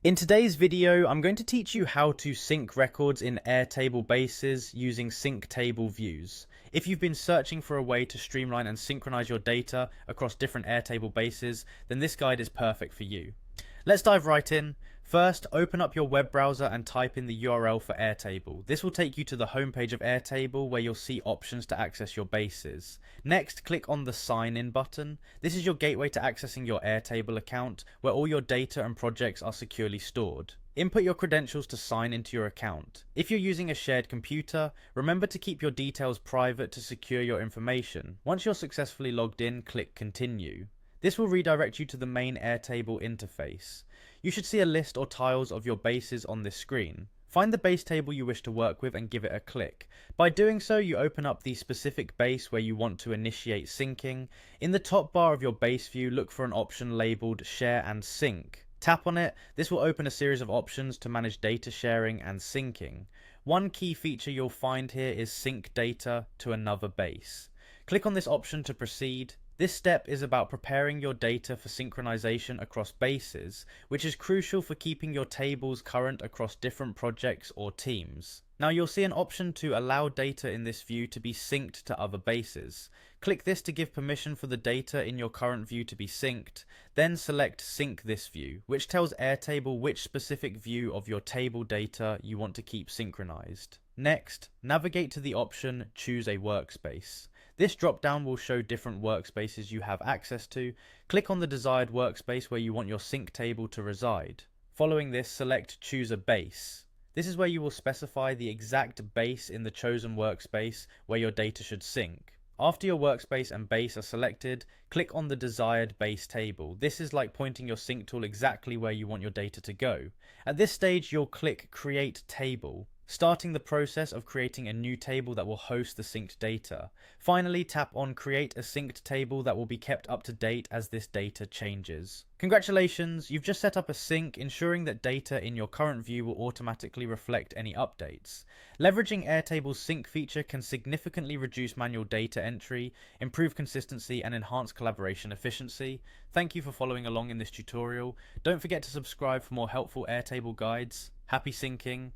In today's video, I'm going to teach you how to sync records in Airtable bases using sync table views. If you've been searching for a way to streamline and synchronize your data across different Airtable bases, then this guide is perfect for you. Let's dive right in. First, open up your web browser and type in the URL for Airtable. This will take you to the homepage of Airtable where you'll see options to access your bases. Next, click on the Sign In button. This is your gateway to accessing your Airtable account where all your data and projects are securely stored. Input your credentials to sign into your account. If you're using a shared computer, remember to keep your details private to secure your information. Once you're successfully logged in, click Continue. This will redirect you to the main Airtable interface. You should see a list or tiles of your bases on this screen. Find the base table you wish to work with and give it a click. By doing so, you open up the specific base where you want to initiate syncing. In the top bar of your base view, look for an option labeled Share and Sync. Tap on it. This will open a series of options to manage data sharing and syncing. One key feature you'll find here is sync data to another base. Click on this option to proceed. This step is about preparing your data for synchronization across bases, which is crucial for keeping your tables current across different projects or teams. Now you'll see an option to allow data in this view to be synced to other bases. Click this to give permission for the data in your current view to be synced, then select Sync this view, which tells Airtable which specific view of your table data you want to keep synchronized. Next, navigate to the option Choose a Workspace. This drop-down will show different workspaces you have access to. Click on the desired workspace where you want your sync table to reside. Following this, select Choose a Base. This is where you will specify the exact base in the chosen workspace where your data should sync. After your workspace and base are selected, click on the desired base table. This is like pointing your sync tool exactly where you want your data to go. At this stage, you'll click Create Table, starting the process of creating a new table that will host the synced data. Finally, tap on Create a Synced Table that will be kept up to date as this data changes. Congratulations, you've just set up a sync, ensuring that data in your current view will automatically reflect any updates. Leveraging Airtable's sync feature can significantly reduce manual data entry, improve consistency, and enhance collaboration efficiency. Thank you for following along in this tutorial. Don't forget to subscribe for more helpful Airtable guides. Happy syncing!